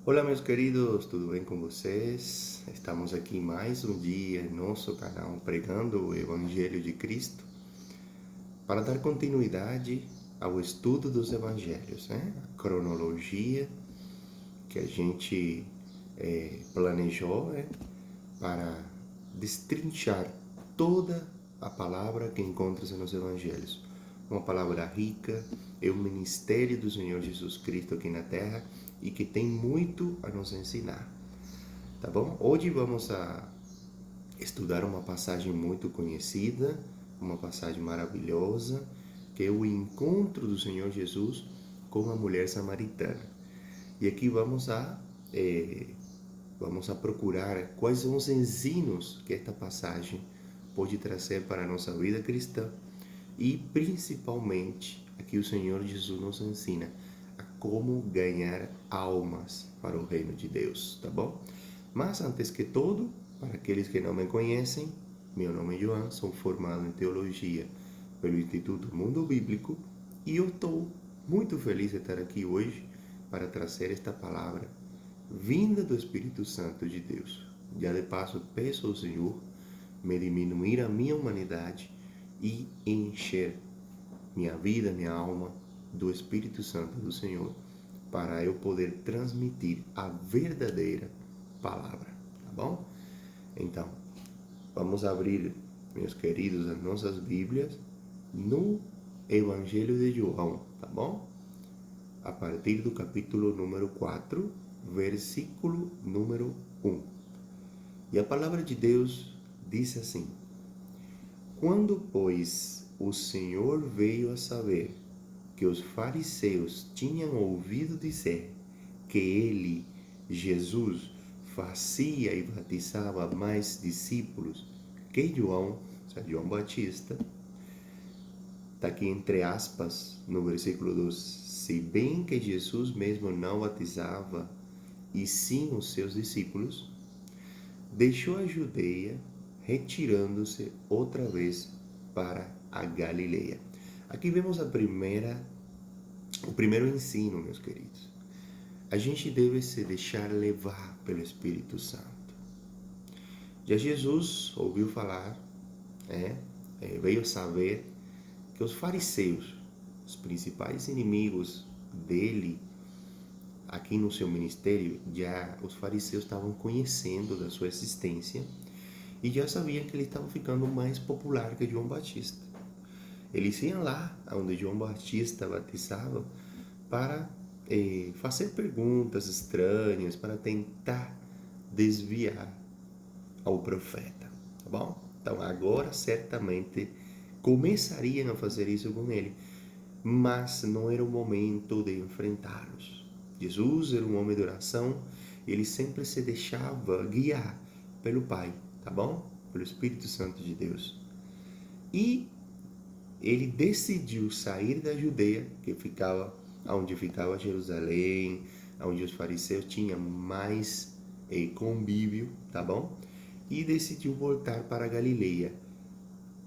Olá, meus queridos, tudo bem com vocês? Estamos aqui mais um dia em nosso canal pregando o Evangelho de Cristo para dar continuidade ao estudo dos Evangelhos, né? A cronologia que a gente planejou, né? Para destrinchar toda a palavra que encontra-se nos Evangelhos. Uma palavra rica, é o ministério do Senhor Jesus Cristo aqui na Terra e que tem muito a nos ensinar. Tá bom? Hoje vamos a estudar uma passagem muito conhecida, uma passagem maravilhosa, que é o encontro do Senhor Jesus com a mulher samaritana. E aqui vamos a procurar quais são os ensinos que esta passagem pode trazer para a nossa vida cristã e principalmente aqui o Senhor Jesus nos ensina a como ganhar almas para o reino de Deus, tá bom? Mas antes que tudo, para aqueles que não me conhecem, meu nome é João, sou formado em teologia pelo Instituto Mundo Bíblico e eu estou muito feliz de estar aqui hoje para trazer esta palavra vinda do Espírito Santo de Deus. Já de passo, peço ao Senhor me diminuir a minha humanidade e encher minha vida, minha alma do Espírito Santo do Senhor, para eu poder transmitir a verdadeira palavra, tá bom? Então, vamos abrir, meus queridos, as nossas Bíblias no Evangelho de João, tá bom? A partir do capítulo número 4, versículo número 1. E a palavra de Deus diz assim: Quando, pois, o Senhor veio a saber que os fariseus tinham ouvido dizer que ele, Jesus, fazia e batizava mais discípulos que João, João Batista, está aqui entre aspas no versículo 2: se bem que Jesus mesmo não batizava, e sim os seus discípulos, deixou a Judeia, retirando-se outra vez para a Galileia. Aqui vemos o primeiro ensino, meus queridos. A gente deve se deixar levar pelo Espírito Santo. Já Jesus ouviu falar, veio saber que os fariseus, os principais inimigos dele, aqui no seu ministério, já os fariseus estavam conhecendo da sua existência e já sabiam que ele estava ficando mais popular que João Batista. Eles iam lá onde João Batista batizava para fazer perguntas estranhas, para tentar desviar ao profeta, tá bom? Então agora certamente começariam a fazer isso com ele, mas não era o momento de enfrentá-los. Jesus era um homem de oração, ele sempre se deixava guiar pelo Pai, tá bom? Pelo Espírito Santo de Deus. E ele decidiu sair da Judeia, que ficava onde ficava Jerusalém, onde os fariseus tinham mais convívio, tá bom? E decidiu voltar para a Galileia,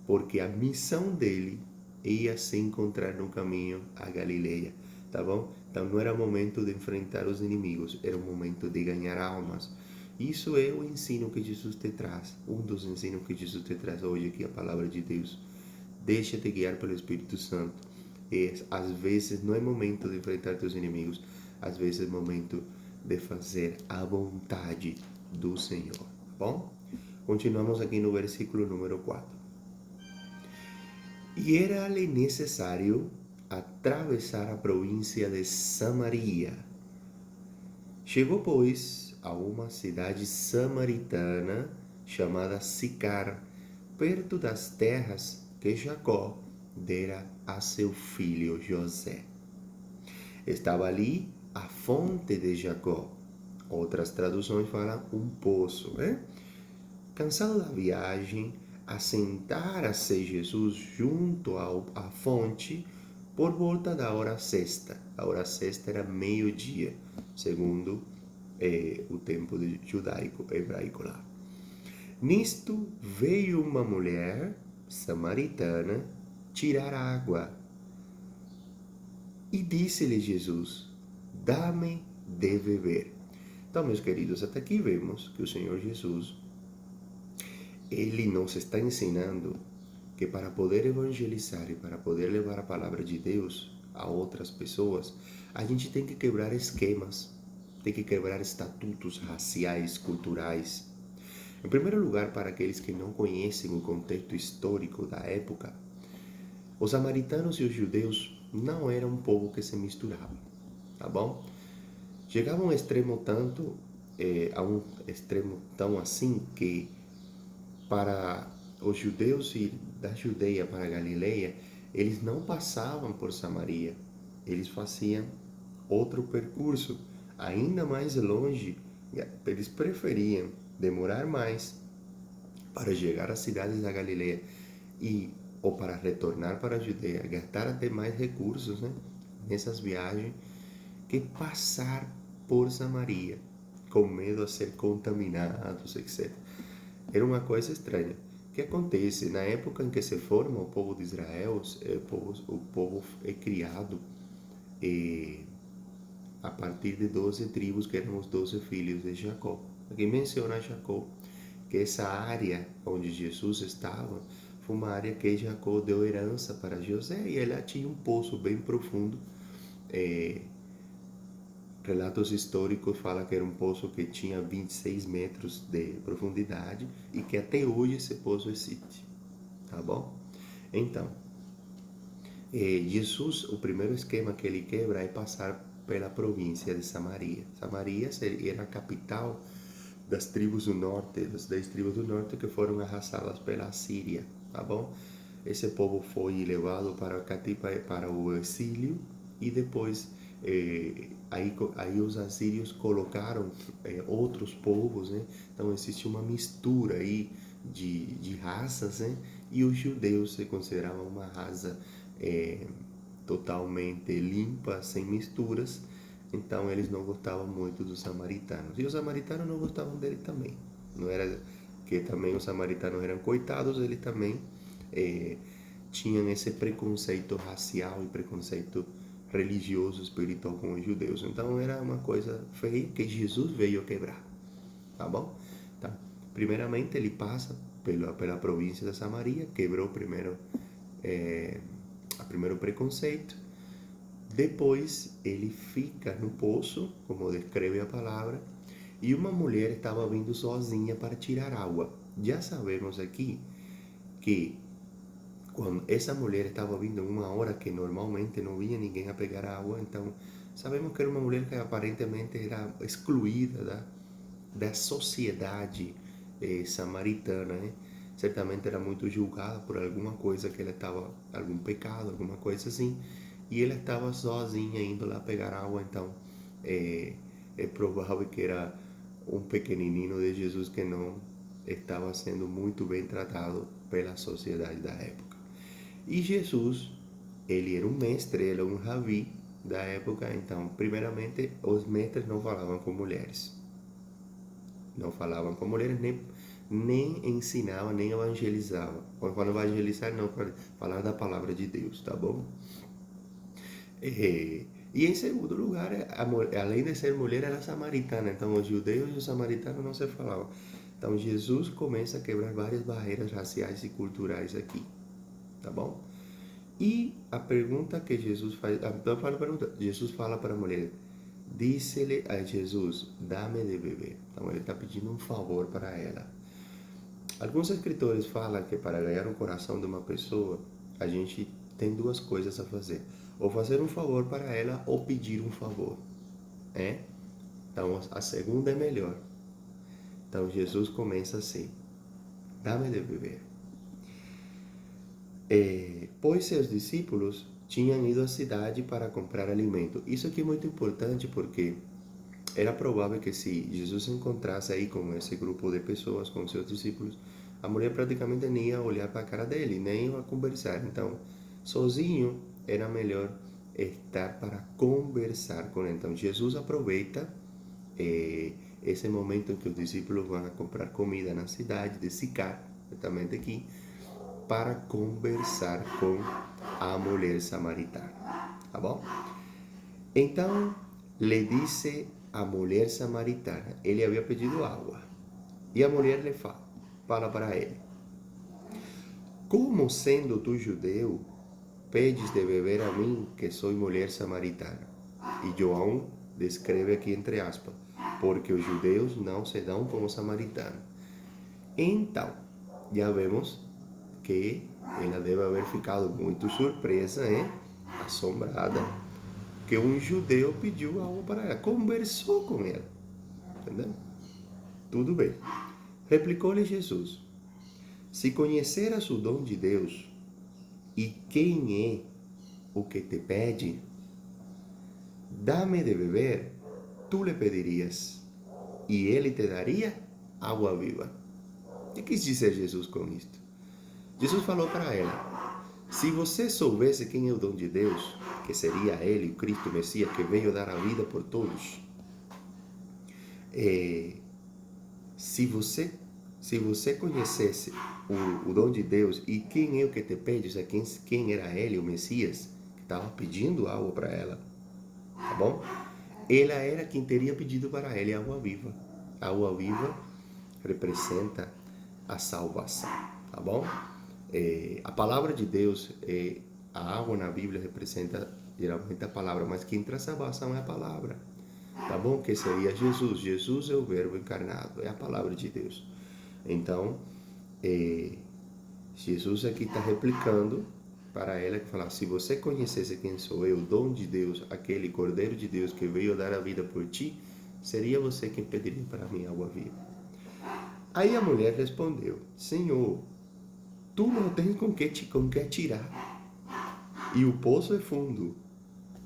porque a missão dele ia se encontrar no caminho à Galileia, tá bom? Então não era momento de enfrentar os inimigos, era o momento de ganhar almas. Isso é o ensino que Jesus te traz, um dos ensinos que Jesus te traz hoje aqui, a palavra de Deus. Deixa-te guiar pelo Espírito Santo. E às vezes não é momento de enfrentar teus inimigos, às vezes é momento de fazer a vontade do Senhor, tá bom? Continuamos aqui no versículo número 4. E era-lhe necessário atravessar a província de Samaria. Chegou, pois, a uma cidade samaritana chamada Sicar, perto das terras que Jacó dera a seu filho José. Estava ali a fonte de Jacó. Outras traduções falam um poço, né? Cansado da viagem, assentara-se Jesus junto à fonte por volta da hora sexta. A hora sexta era meio-dia, segundo o tempo judaico, hebraico lá. Nisto veio uma mulher samaritana tirar água. E disse-lhe Jesus: dá-me de beber. Então, meus queridos, até aqui vemos que o Senhor Jesus, ele nos está ensinando que para poder evangelizar e para poder levar a palavra de Deus a outras pessoas, a gente tem que quebrar esquemas, tem que quebrar estatutos raciais, culturais. Em primeiro lugar, para aqueles que não conhecem o contexto histórico da época, os samaritanos e os judeus não eram um povo que se misturava, tá bom? Chegava a um extremo tanto, a um extremo tão assim que para os judeus ir da Judeia para a Galileia, eles não passavam por Samaria, eles faziam outro percurso, ainda mais longe. Eles preferiam demorar mais para chegar às cidades da Galileia e ou para retornar para a Judeia, gastar até mais recursos, né, nessas viagens, que passar por Samaria, com medo a ser contaminados, etc. Era uma coisa estranha. O que acontece? Na época em que se forma o povo de Israel, o povo é criado a partir de 12 tribos, que eram os 12 filhos de Jacó. Aqui menciona Jacó, que essa área onde Jesus estava foi uma área que Jacó deu herança para José, e ela tinha um poço bem profundo. Relatos históricos falam que era um poço que tinha 26 metros de profundidade e que até hoje esse poço existe, tá bom? Então, Jesus, o primeiro esquema que ele quebra é passar pela província de Samaria. Samaria era a capital das tribos do norte, das 10 tribos do norte que foram arrasadas pela Síria, tá bom? Esse povo foi levado para o exílio e depois aí os assírios colocaram outros povos, né? Então existe uma mistura aí de raças, né? E os judeus se consideravam uma raça totalmente limpa, sem misturas. Então eles não gostavam muito dos samaritanos. E os samaritanos não gostavam dele também. Não era que também os samaritanos eram coitados, eles também tinham esse preconceito racial e preconceito religioso, espiritual com os judeus. Então era uma coisa feia que Jesus veio quebrar, tá bom? Então, primeiramente ele passa pela província de Samaria, quebrou primeiro primeiro preconceito. Depois ele fica no poço, como descreve a palavra, e uma mulher estava vindo sozinha para tirar água. Já sabemos aqui que quando essa mulher estava vindo em uma hora que normalmente não vinha ninguém a pegar água, então sabemos que era uma mulher que aparentemente era excluída da sociedade samaritana, né? Certamente era muito julgada por alguma coisa que ela estava, algum pecado, alguma coisa assim, e ela estava sozinha indo lá pegar água. Então é provável que era um pequenininho de Jesus que não estava sendo muito bem tratado pela sociedade da época. E Jesus, ele era um mestre, ele era um rabi da época. Então, primeiramente, os mestres não falavam com mulheres. Não falavam com mulheres, nem ensinavam, nem evangelizavam. Quando evangelizar, não, falar da palavra de Deus, tá bom? E em segundo lugar, além de ser mulher, era samaritana. Então, os judeus e os samaritanos não se falavam. Então, Jesus começa a quebrar várias barreiras raciais e culturais aqui, tá bom? E a pergunta que Jesus faz, Jesus fala para a mulher, disse-lhe a Jesus, dá-me de beber. Então ele está pedindo um favor para ela. Alguns escritores falam que para ganhar o coração de uma pessoa, a gente tem duas coisas a fazer. Ou fazer um favor para ela, ou pedir um favor. Então a segunda é melhor. Então Jesus começa assim, dá-me de beber. Pois seus discípulos tinham ido à cidade para comprar alimento. Isso aqui é muito importante porque era provável que se Jesus se encontrasse aí com esse grupo de pessoas, com seus discípulos, a mulher praticamente nem ia olhar para a cara dele, nem ia conversar. Então, sozinho era melhor estar para conversar com ele. Então, Jesus aproveita esse momento em que os discípulos vão a comprar comida na cidade de Sicar, exatamente aqui, para conversar com a mulher samaritana, tá bom? Então, lhe disse a mulher samaritana. Ele havia pedido água. E a mulher lhe fala para ele: como sendo tu judeu, pedes de beber a mim, que sou mulher samaritana? E João descreve aqui entre aspas, porque os judeus não se dão com os samaritanos. Então, já vemos que ela deve haver ficado muito surpresa, assombrada, que um judeu pediu algo para ela, conversou com ela, entendeu? Tudo bem. Replicou-lhe Jesus: se conheceras o dom de Deus e quem é o que te pede, dá-me de beber, tu lhe pedirias, e ele te daria água viva. O que quis dizer Jesus com isto? Jesus falou para ela: se você soubesse quem é o dom de Deus, que seria ele, o Cristo Messias, que veio dar a vida por todos, se você conhecesse o dom de Deus e quem é o que te pede, quem era ele, o Messias, que estava pedindo algo para ela, tá bom? Ela era quem teria pedido para ele água viva. A água viva representa a salvação, tá bom? A palavra de Deus, a água na Bíblia representa geralmente a palavra, mas quem traz salvação é a palavra, tá bom? Que seria Jesus. Jesus é o verbo encarnado, é a palavra de Deus. Então, Jesus aqui está replicando para ela, que fala: se você conhecesse quem sou eu, o dom de Deus, aquele Cordeiro de Deus que veio dar a vida por ti, seria você quem pediria para mim água viva. Aí a mulher respondeu: Senhor, tu não tens com que tirar, e o poço é fundo.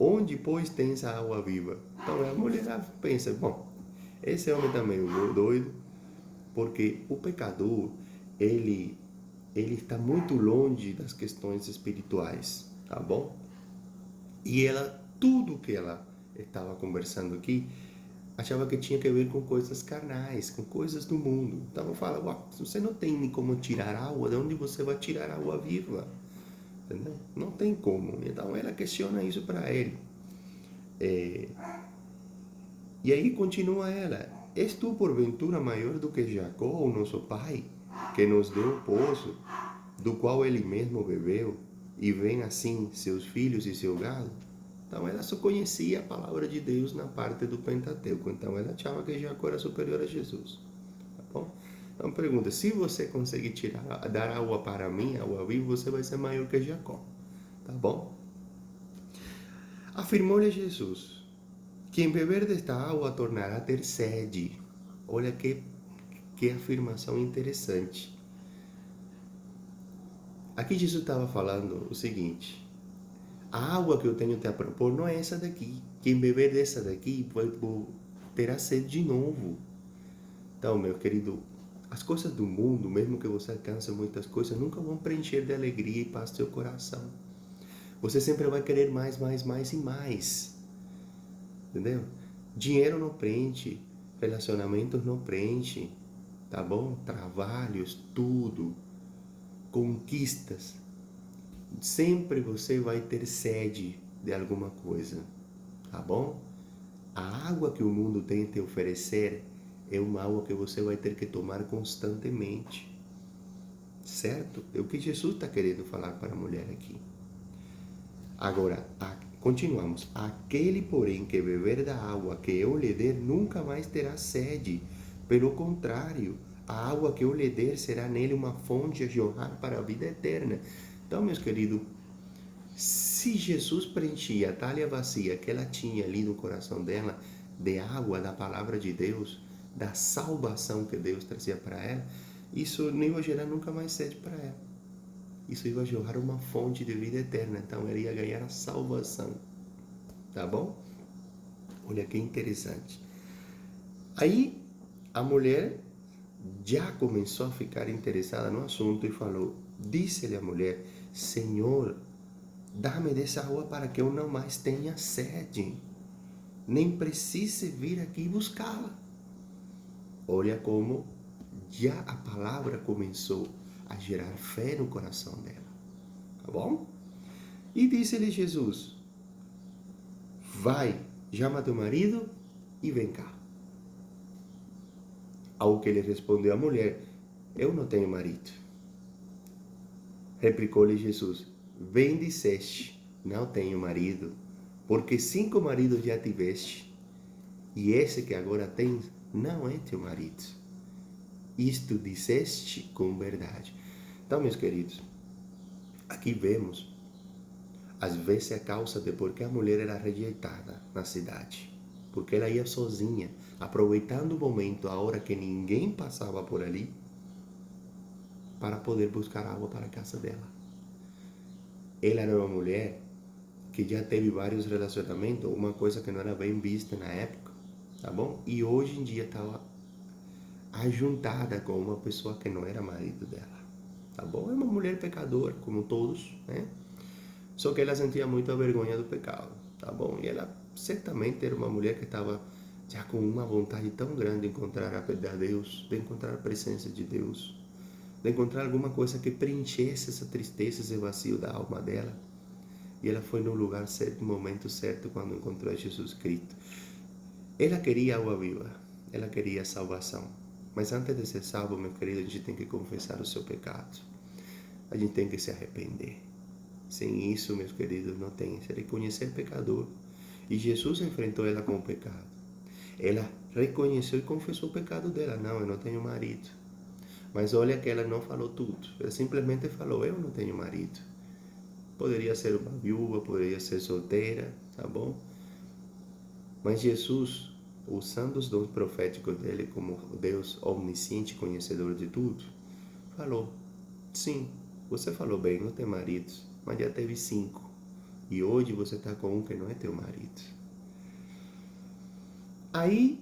Onde, pois, tens a água viva? Então a mulher pensa: bom, esse homem está meio doido, porque o pecador, ele está muito longe das questões espirituais, tá bom? E ela, tudo que ela estava conversando aqui, achava que tinha que ver com coisas carnais, com coisas do mundo. Então fala: você não tem nem como tirar água, de onde você vai tirar água viva? Entendeu? Não tem como. Então ela questiona isso para ele. E aí continua ela: és tu porventura maior do que Jacó, o nosso pai, que nos deu o poço, do qual ele mesmo bebeu, e vem assim seus filhos e seu gado? Então ela só conhecia a palavra de Deus na parte do Pentateuco. Então ela achava que Jacó era superior a Jesus. Tá bom? Então pergunta: se você conseguir dar água para mim, água viva, você vai ser maior que Jacó. Tá bom? Afirmou-lhe Jesus: quem beber desta água tornará a ter sede. Olha que afirmação interessante. Aqui Jesus estava falando o seguinte: a água que eu tenho a propor não é essa daqui. Quem beber dessa daqui terá sede de novo. Então, meu querido, as coisas do mundo, mesmo que você alcance muitas coisas, nunca vão preencher de alegria e paz seu coração. Você sempre vai querer mais, mais, mais e mais. Entendeu? Dinheiro não preenche, relacionamentos não preenche, tá bom? Trabalhos, tudo, conquistas. Sempre você vai ter sede de alguma coisa, tá bom? A água que o mundo tem a te oferecer é uma água que você vai ter que tomar constantemente, certo? É o que Jesus está querendo falar para a mulher aqui. Agora, continuamos. Aquele, porém, que beber da água que eu lhe der, nunca mais terá sede. Pelo contrário, a água que eu lhe der será nele uma fonte a jorrar para a vida eterna. Então, meus queridos, se Jesus preenchia a talha vazia que ela tinha ali no coração dela, de água da palavra de Deus, da salvação que Deus trazia para ela, isso não ia gerar nunca mais sede para ela. Isso ia jorrar uma fonte de vida eterna. Então ela ia ganhar a salvação. Tá bom? Olha que interessante. Aí a mulher já começou a ficar interessada no assunto e falou: disse-lhe a mulher: Senhor, dá-me dessa água para que eu não mais tenha sede, nem precise vir aqui buscá-la. Olha como já a palavra começou a gerar fé no coração dela, tá bom? E disse-lhe Jesus: vai, chama teu marido e vem cá. Ao que lhe respondeu a mulher: eu não tenho marido. Replicou-lhe Jesus: bem disseste, não tenho marido, porque 5 maridos já tiveste, e esse que agora tens não é teu marido. Isto disseste com verdade. Então, meus queridos, aqui vemos, às vezes, a causa de por que a mulher era rejeitada na cidade. Porque ela ia sozinha, aproveitando o momento, a hora que ninguém passava por ali, para poder buscar água para a casa dela. Ela era uma mulher que já teve vários relacionamentos, uma coisa que não era bem vista na época, tá bom? E hoje em dia estava ajuntada com uma pessoa que não era marido dela, tá bom? É uma mulher pecadora, como todos, né? Só que ela sentia muito a vergonha do pecado, tá bom? E ela certamente era uma mulher que estava já com uma vontade tão grande de encontrar a Deus, de encontrar a presença de Deus, de encontrar alguma coisa que preenchesse essa tristeza, esse vazio da alma dela. E ela foi no lugar certo, no momento certo, quando encontrou Jesus Cristo. Ela queria água viva, ela queria salvação. Mas antes de ser salvo, meu querido, a gente tem que confessar o seu pecado. A gente tem que se arrepender. Sem isso, meus queridos, não tem. Se reconhecer pecador. E Jesus enfrentou ela com o pecado. Ela reconheceu e confessou o pecado dela. Não, eu não tenho marido. Mas olha que ela não falou tudo. Ela simplesmente falou: eu não tenho marido. Poderia ser uma viúva, poderia ser solteira, tá bom? Mas Jesus, usando os dons proféticos dele como Deus omnisciente, conhecedor de tudo, falou: sim, você falou bem, não tem marido, mas já teve 5. E hoje você está com um que não é teu marido. Aí,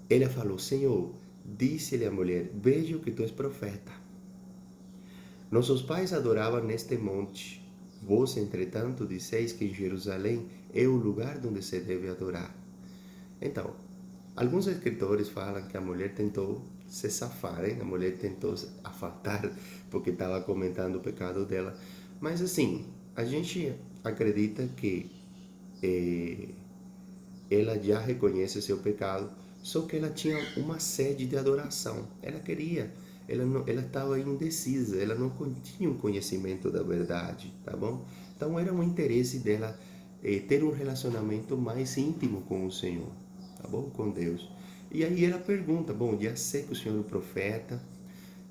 ela falou: Senhor, disse-lhe a mulher: vejo que tu és profeta. Nossos pais adoravam neste monte. Vós, entretanto, disseis que em Jerusalém é o lugar onde se deve adorar. Então, alguns escritores falam que a mulher tentou se safar, hein? A mulher tentou se afastar porque estava comentando o pecado dela. Mas assim, a gente acredita que ela já reconhece seu pecado, só que ela tinha uma sede de adoração. Ela queria, ela estava indecisa, ela não tinha um conhecimento da verdade, tá bom? Então era um interesse dela ter um relacionamento mais íntimo com o Senhor, tá bom? Com Deus. E aí ela pergunta: bom, já sei que o Senhor é um profeta.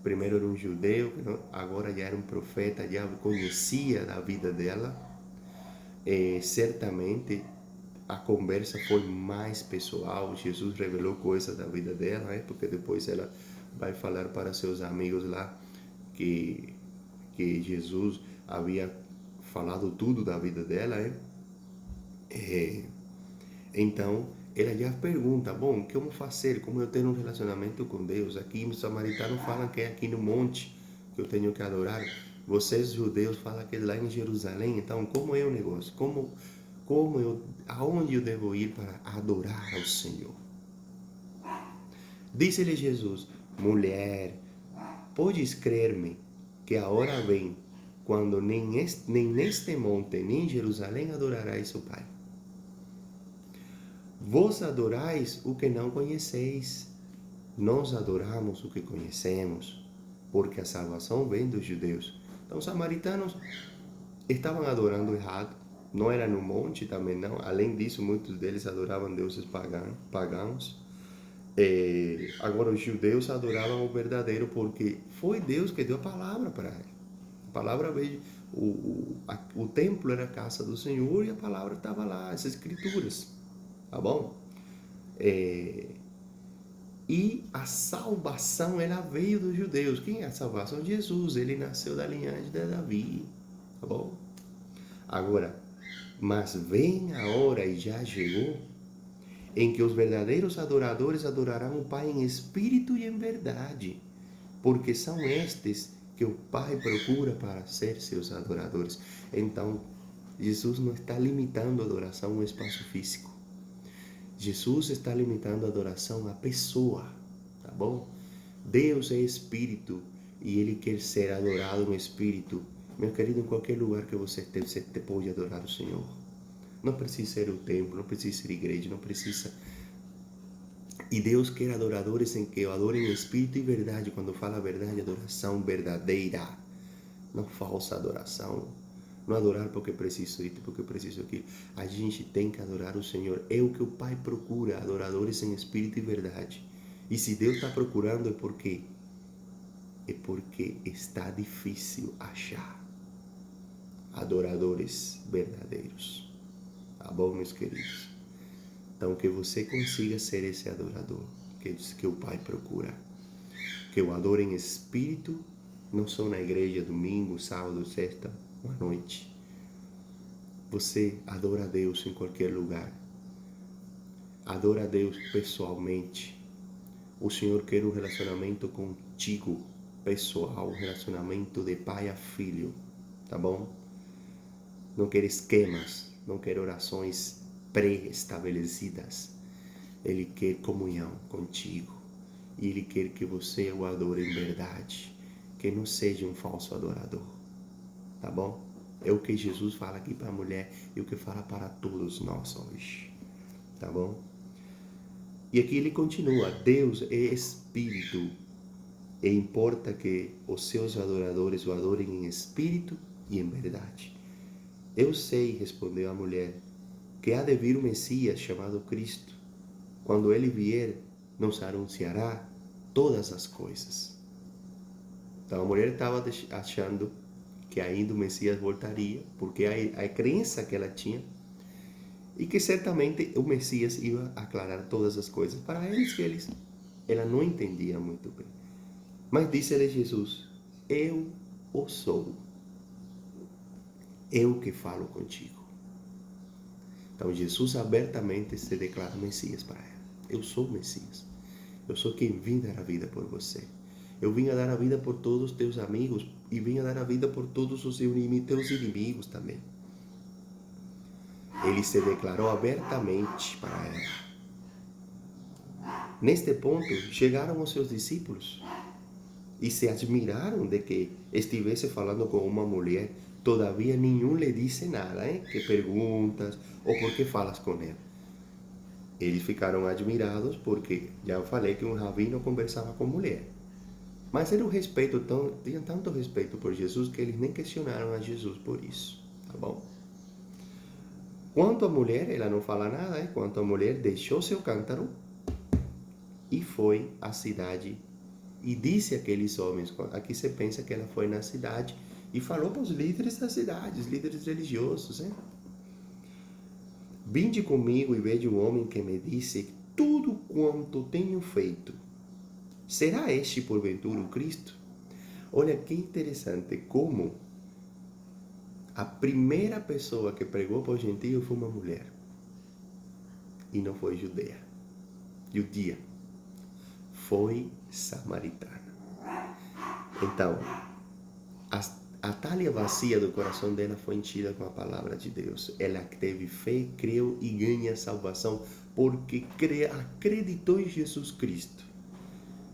Primeiro era um judeu, agora já era um profeta, já conhecia da vida dela. Certamente a conversa foi mais pessoal. Jesus revelou coisas da vida dela, né? Porque depois ela vai falar para seus amigos lá que Jesus havia falado tudo da vida dela, né? Então ela já pergunta: bom, como fazer? Como eu tenho um relacionamento com Deus? Aqui os samaritanos falam que é aqui no monte que eu tenho que adorar. Vocês judeus falam que é lá em Jerusalém. Então como é o negócio? Aonde eu devo ir para adorar ao Senhor? Disse-lhe Jesus: mulher, podes crer-me que a hora vem quando nem neste monte nem em Jerusalém adorarás o Pai. Vós adorais o que não conheceis, nós adoramos o que conhecemos, porque a salvação vem dos judeus. Então os samaritanos estavam adorando errado, não era no monte também não. Além disso, muitos deles adoravam deuses pagãos. Agora os judeus adoravam o verdadeiro, porque foi Deus que deu a palavra para ele. A palavra veio, o templo era a casa do Senhor e a palavra estava lá, as escrituras, tá bom? E a salvação, ela veio dos judeus. Quem é a salvação? Jesus, ele nasceu da linhagem de Davi, tá bom? Agora, mas vem a hora, e já chegou, em que os verdadeiros adoradores adorarão o Pai em espírito e em verdade, porque são estes que o Pai procura para ser seus adoradores. Então, Jesus não está limitando a adoração a um espaço físico. Jesus está limitando a adoração à pessoa, tá bom? Deus é espírito e ele quer ser adorado no espírito. Meu querido, em qualquer lugar que você esteja, você pode adorar o Senhor. Não precisa ser o templo, não precisa ser igreja, não precisa. E Deus quer adoradores em que o adorem em espírito e verdade. Quando fala verdade, adoração verdadeira, não falsa adoração. Não adorar porque preciso isso, porque preciso aquilo. A gente tem que adorar o Senhor. É o que o Pai procura, adoradores em espírito e verdade. E se Deus está procurando é porque está difícil achar adoradores verdadeiros. Tá bom, meus queridos? Então, que você consiga ser esse adorador que o Pai procura. Que o adore em espírito, não só na igreja, domingo, sábado, sexta, uma noite. Você adora a Deus em qualquer lugar. Adora a Deus pessoalmente. O Senhor quer um relacionamento contigo, pessoal, um relacionamento de pai a filho, tá bom? Não quer esquemas, não quer orações pré-estabelecidas. Ele quer comunhão contigo. E Ele quer que você o adore em verdade. Que não seja um falso adorador. Tá bom? É o que Jesus fala aqui para a mulher e o que fala para todos nós hoje. Tá bom? E aqui ele continua. Deus é espírito. E importa que os seus adoradores o adorem em espírito e em verdade. Eu sei, respondeu a mulher, que há de vir o Messias chamado Cristo. Quando ele vier, nos anunciará todas as coisas. Então a mulher estava achando que ainda o Messias voltaria, porque a crença que ela tinha, e que certamente o Messias ia aclarar todas as coisas para eles, que ela não entendia muito bem. Mas disse-lhe Jesus, eu o sou, eu que falo contigo. Então Jesus abertamente se declara Messias para ela. Eu sou o Messias. Eu sou quem vim dar a vida por você. Eu vim a dar a vida por todos os teus amigos e vim a dar a vida por todos os teus inimigos também. Ele se declarou abertamente para ela. Neste ponto, chegaram os seus discípulos e se admiraram de que estivesse falando com uma mulher. Todavia nenhum lhe disse nada, que perguntas ou por que falas com ela. Eles ficaram admirados porque já falei que um rabino conversava com mulher. Mas era um respeito, tinha tanto respeito por Jesus que eles nem questionaram a Jesus por isso, tá bom? Quanto à mulher, ela não fala nada, quanto à mulher deixou seu cântaro e foi à cidade e disse àqueles homens, aqui você pensa que ela foi na cidade e falou para os líderes da cidade, os líderes religiosos, Vinde comigo e veja um homem que me disse tudo quanto tenho feito. Será este porventura o Cristo? Olha que interessante como a primeira pessoa que pregou para o gentio foi uma mulher. E não foi judia. Foi samaritana. Então, a talha vazia do coração dela foi enchida com a palavra de Deus. Ela teve fé, creu e ganha salvação porque acreditou em Jesus Cristo.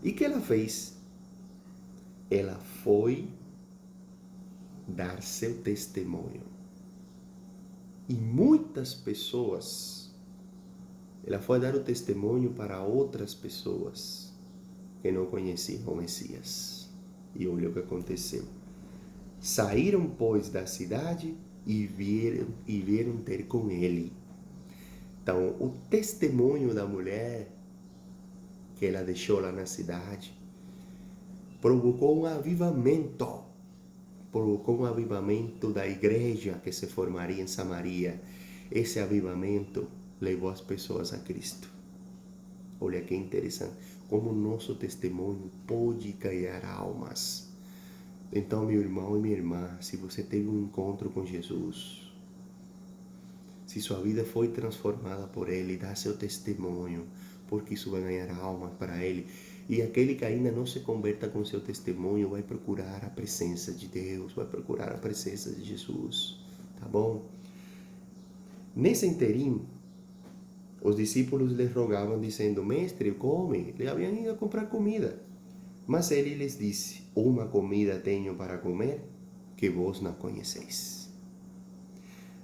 E o que ela fez? Ela foi dar seu testemunho. E muitas pessoas, ela foi dar o testemunho para outras pessoas que não conheciam o Messias. E olha o que aconteceu. Saíram, pois, da cidade e vieram ter com ele. Então, o testemunho da mulher que ela deixou lá na cidade provocou um avivamento da igreja que se formaria em Samaria. Esse avivamento levou as pessoas a Cristo. Olha que interessante, como o nosso testemunho pode ganhar almas. Então, meu irmão e minha irmã, se você teve um encontro com Jesus, se sua vida foi transformada por Ele, dá seu testemunho, porque isso vai ganhar almas para Ele. E aquele que ainda não se converta com seu testemunho vai procurar a presença de Deus, vai procurar a presença de Jesus, tá bom? Nesse interim, os discípulos lhes rogavam, dizendo, Mestre, come. Eles haviam ido a comprar comida. Mas ele lhes disse, uma comida tenho para comer que vós não conheceis.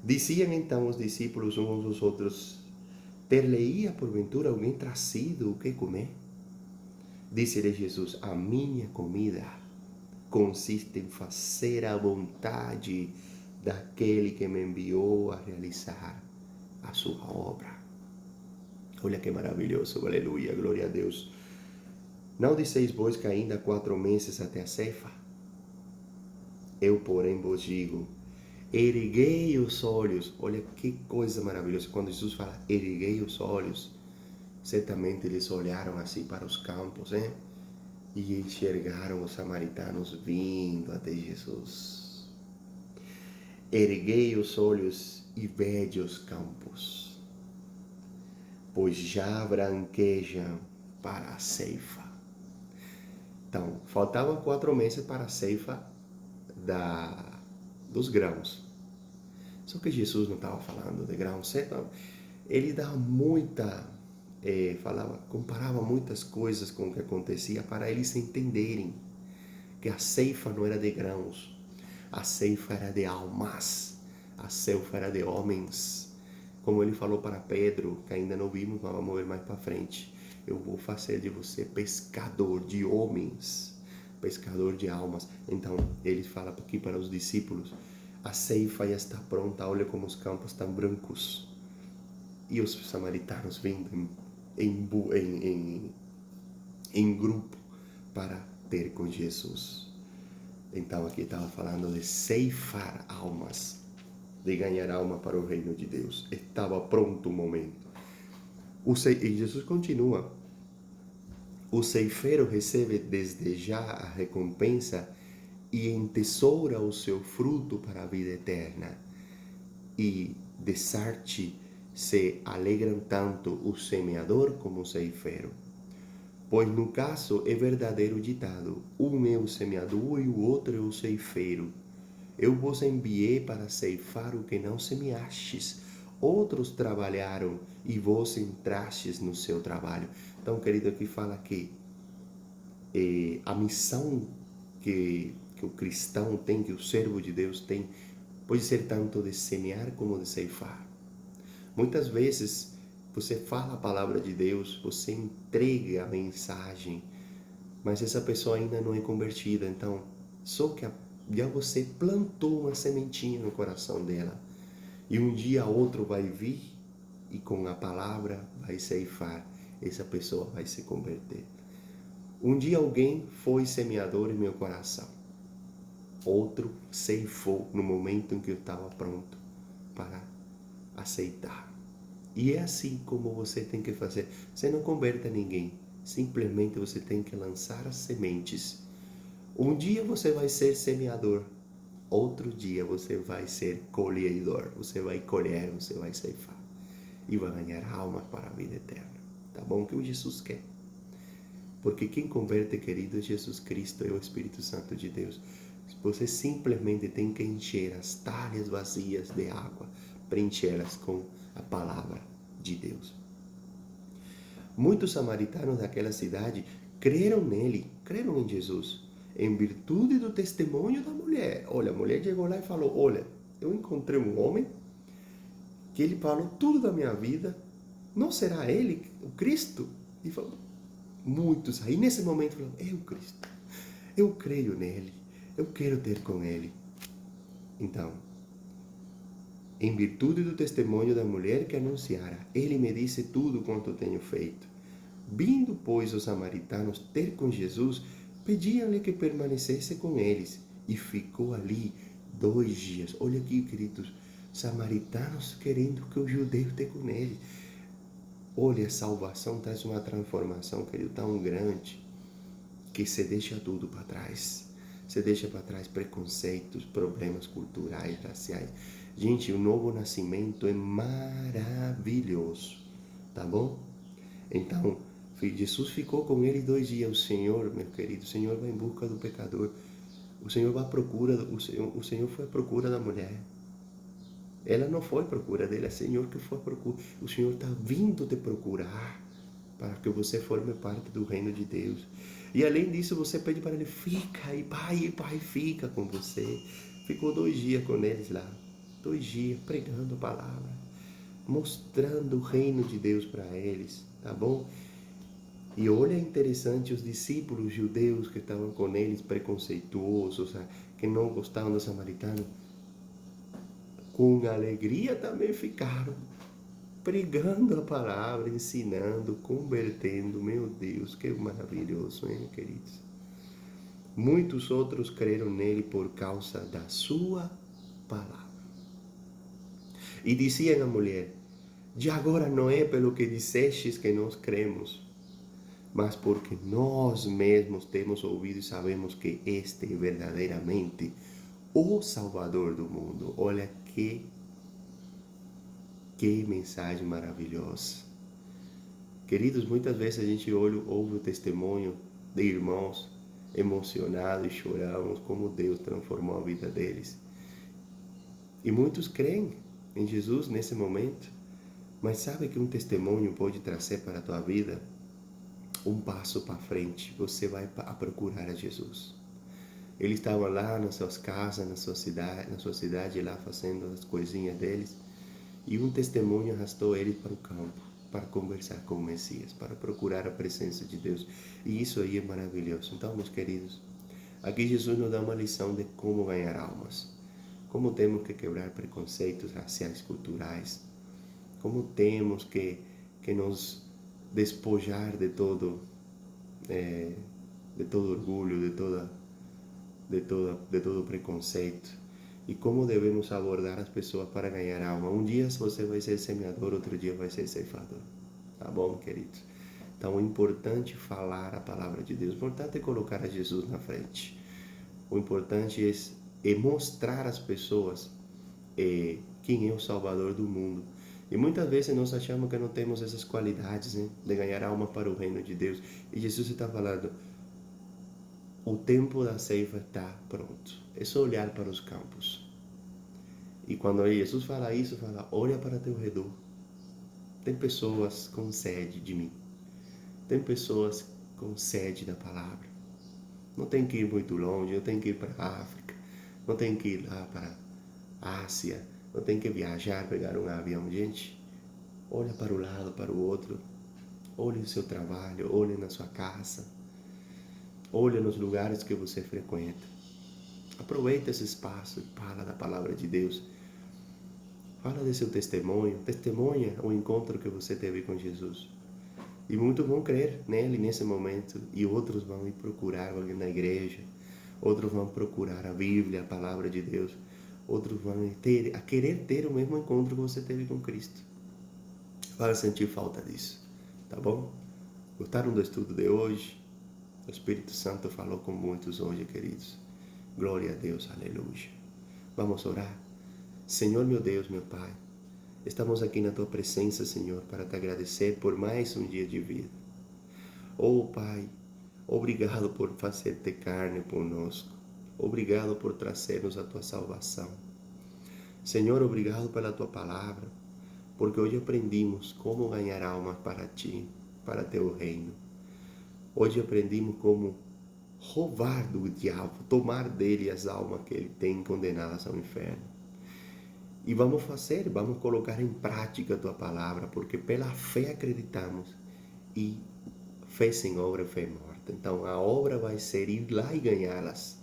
Diziam então os discípulos uns aos outros: ter-lhe-ia porventura alguém trazido o que comer? Disse-lhe Jesus: a minha comida consiste em fazer a vontade daquele que me enviou a realizar a sua obra. Olha que maravilhoso, aleluia, glória a Deus. Não disseis vós que ainda há 4 meses até a ceifa? Eu, porém, vos digo, erguei os olhos. Olha que coisa maravilhosa. Quando Jesus fala, erguei os olhos, certamente eles olharam assim para os campos, né? E enxergaram os samaritanos vindo até Jesus. Erguei os olhos e vede os campos, pois já branquejam para a ceifa. Então, faltavam 4 meses para a ceifa dos grãos. Só que Jesus não estava falando de grãos, certo? Ele dava comparava muitas coisas com o que acontecia para eles entenderem que a ceifa não era de grãos, a ceifa era de almas, a ceifa era de homens. Como ele falou para Pedro, que ainda não vimos, mas vamos ver mais para frente. Eu vou fazer de você pescador de homens, pescador de almas. Então, ele fala aqui para os discípulos, a ceifa já está pronta, olha como os campos estão brancos. E os samaritanos vindo em grupo para ter com Jesus. Então, aqui estava falando de ceifar almas, de ganhar alma para o reino de Deus. Estava pronto o momento. E Jesus continua. O ceifeiro recebe desde já a recompensa e entesoura o seu fruto para a vida eterna. E dessarte se alegram tanto o semeador como o ceifeiro. Pois no caso é verdadeiro ditado, um é o semeador e o outro é o ceifeiro. Eu vos enviei para ceifar o que não semeastes. Outros trabalharam e vós entrastes no seu trabalho. Então, querido, aqui fala que a missão que o cristão tem, que o servo de Deus tem, pode ser tanto de semear como de ceifar. Muitas vezes você fala a palavra de Deus, você entrega a mensagem, mas essa pessoa ainda não é convertida. Então, só que já você plantou uma sementinha no coração dela. E um dia outro vai vir e com a palavra vai ceifar. Essa pessoa vai se converter. Um dia alguém foi semeador em meu coração. Outro ceifou no momento em que eu estava pronto para aceitar. E é assim como você tem que fazer. Você não converte ninguém. Simplesmente você tem que lançar as sementes. Um dia você vai ser semeador. Outro dia você vai ser colhedor. Você vai colher, você vai ceifar. E vai ganhar almas para a vida eterna. Tá bom? Que o Jesus quer. Porque quem converte, querido, é Jesus Cristo, é o Espírito Santo de Deus. Você simplesmente tem que encher as talhas vazias de água, preenchê-las com a palavra de Deus. Muitos samaritanos daquela cidade creram nele, creram em Jesus, em virtude do testemunho da mulher. Olha, a mulher chegou lá e falou, olha, eu encontrei um homem que ele falou tudo da minha vida, não será ele o Cristo? E falou, muitos aí nesse momento falaram, é o Cristo, eu creio nele, eu quero ter com ele. Então, em virtude do testemunho da mulher que anunciara, ele me disse tudo quanto tenho feito. Vindo, pois, os samaritanos ter com Jesus, pediam-lhe que permanecesse com eles, e ficou ali 2 dias. Olha aqui, queridos, samaritanos querendo que o judeu esteja com eles. Olha, a salvação traz uma transformação, querido, tão grande, que se deixa tudo para trás. Você deixa para trás preconceitos, problemas culturais, raciais. Gente, o novo nascimento é maravilhoso, tá bom? Então, Jesus ficou com ele 2 dias. O Senhor, meu querido, o Senhor vai em busca do pecador. O Senhor vai à procura, o Senhor foi à procura da mulher. Ela não foi à procura dele, é o Senhor que foi à procura. O Senhor está vindo te procurar para que você forme parte do reino de Deus. E além disso, você pede para ele, fica, e pai, fica com você. Ficou 2 dias com eles lá. 2 dias, pregando a palavra, mostrando o reino de Deus para eles, tá bom? E olha, interessante, os discípulos judeus que estavam com eles, preconceituosos, que não gostavam do samaritano, com alegria também ficaram pregando a palavra, ensinando, convertendo. Meu Deus, que maravilhoso, hein, queridos? Muitos outros creram nele por causa da sua palavra. E dizia a mulher: de agora não é pelo que dissestes que nós cremos, mas porque nós mesmos temos ouvido e sabemos que este é verdadeiramente o Salvador do mundo. Olha que mensagem maravilhosa. Queridos, muitas vezes a gente ouve o testemunho de irmãos emocionados e choramos como Deus transformou a vida deles. E muitos creem em Jesus nesse momento, mas sabe que um testemunho pode trazer para a tua vida um passo para frente. Você vai a procurar a Jesus. Ele estava lá nas suas casas, na sua cidade lá fazendo as coisinhas deles, e um testemunho arrastou ele para o campo, para conversar com o Messias, para procurar a presença de Deus. E isso aí é maravilhoso. Então, meus queridos, aqui Jesus nos dá uma lição de como ganhar almas, como temos que quebrar preconceitos raciais, culturais, como temos que nos despojar de todo orgulho, de todo preconceito, e como devemos abordar as pessoas para ganhar alma. Um dia você vai ser semeador, outro dia vai ser ceifador. Tá bom, queridos? Então é importante falar a palavra de Deus, o importante é colocar a Jesus na frente. O importante é mostrar às pessoas quem é o Salvador do mundo. E muitas vezes nós achamos que não temos essas qualidades, né, de ganhar alma para o reino de Deus. E Jesus está falando: o tempo da ceifa está pronto. É só olhar para os campos. E quando Jesus fala isso, fala: olha para teu redor. Tem pessoas com sede de mim. Tem pessoas com sede da palavra. Não tem que ir muito longe, não tem que ir para a África, não tem que ir lá para a Ásia, não tem que viajar, pegar um avião. Gente, olha para o lado, para o outro. Olhe no seu trabalho, olhe na sua casa, olhe nos lugares que você frequenta. Aproveita esse espaço e fala da palavra de Deus. Fala de seu testemunho, testemunha o encontro que você teve com Jesus. E muitos vão crer nele nesse momento, e outros vão ir procurar alguém na igreja, outros vão procurar a Bíblia, a palavra de Deus, outros vão querer ter o mesmo encontro que você teve com Cristo. Vai sentir falta disso, tá bom? Gostaram do estudo de hoje? O Espírito Santo falou com muitos hoje, queridos. Glória a Deus, aleluia. Vamos orar. Senhor, meu Deus, meu Pai, estamos aqui na Tua presença, Senhor, para Te agradecer por mais um dia de vida. Oh, Pai, obrigado por fazer-te carne conosco. Obrigado por trazer-nos a Tua salvação. Senhor, obrigado pela Tua palavra, porque hoje aprendimos como ganhar almas para Ti, para Teu reino. Hoje aprendimos como roubar do diabo, tomar dele as almas que ele tem condenadas ao inferno. E vamos colocar em prática a Tua palavra, porque pela fé acreditamos, e fé sem obra é fé morta. Então a obra vai ser ir lá e ganhá-las.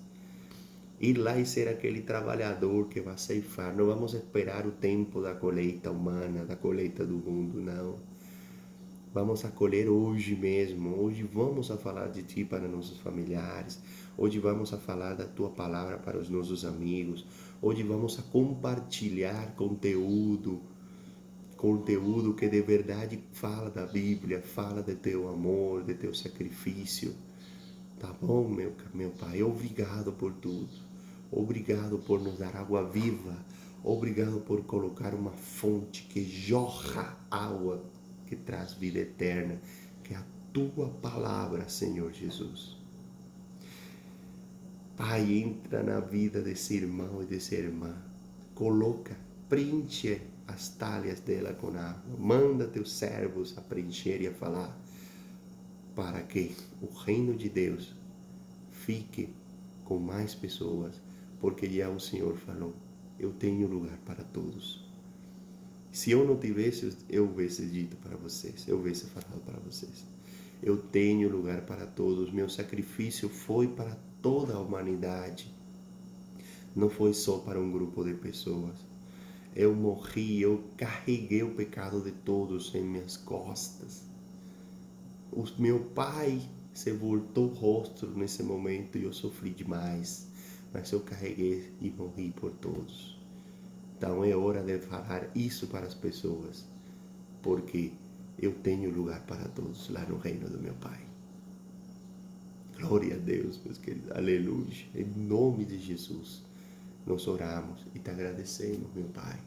Ir lá e ser aquele trabalhador que vai ceifar. Não vamos esperar o tempo da colheita humana, da colheita do mundo, não. Vamos a colher hoje mesmo. Hoje vamos a falar de Ti para nossos familiares. Hoje vamos a falar da Tua palavra para os nossos amigos. Hoje vamos a compartilhar conteúdo que de verdade fala da Bíblia, fala de Teu amor, de Teu sacrifício. Tá bom, meu Pai? Obrigado por tudo. Obrigado por nos dar água viva. Obrigado por colocar uma fonte que jorra água, que traz vida eterna, que é a Tua palavra, Senhor Jesus. Pai, entra na vida desse irmão e dessa irmã. Coloca, preenche as talhas dela com água. Manda teus servos a preencher e a falar, para que o reino de Deus fique com mais pessoas, porque já o Senhor falou. eu tenho lugar para todos. Se eu não tivesse, eu houvesse dito para vocês, eu houvesse falado para vocês. Eu tenho lugar para todos, meu sacrifício foi para toda a humanidade. Não foi só para um grupo de pessoas. Eu morri, eu carreguei o pecado de todos em minhas costas. O meu pai se voltou o rosto nesse momento e eu sofri demais, mas eu carreguei e morri por todos. Então é hora de falar isso para as pessoas, porque eu tenho lugar para todos lá no reino do meu Pai. Glória a Deus, meus queridos. Aleluia. Em nome de Jesus, nós oramos e te agradecemos, meu Pai.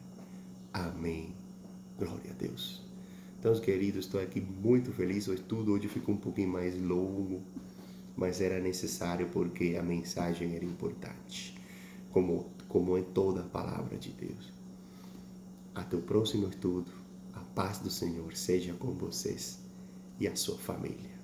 Amém. Glória a Deus. Então, queridos, estou aqui muito feliz. O estudo hoje ficou um pouquinho mais longo, mas era necessário porque a mensagem era importante, como é toda a palavra de Deus. Até o próximo estudo. A paz do Senhor seja com vocês e a sua família.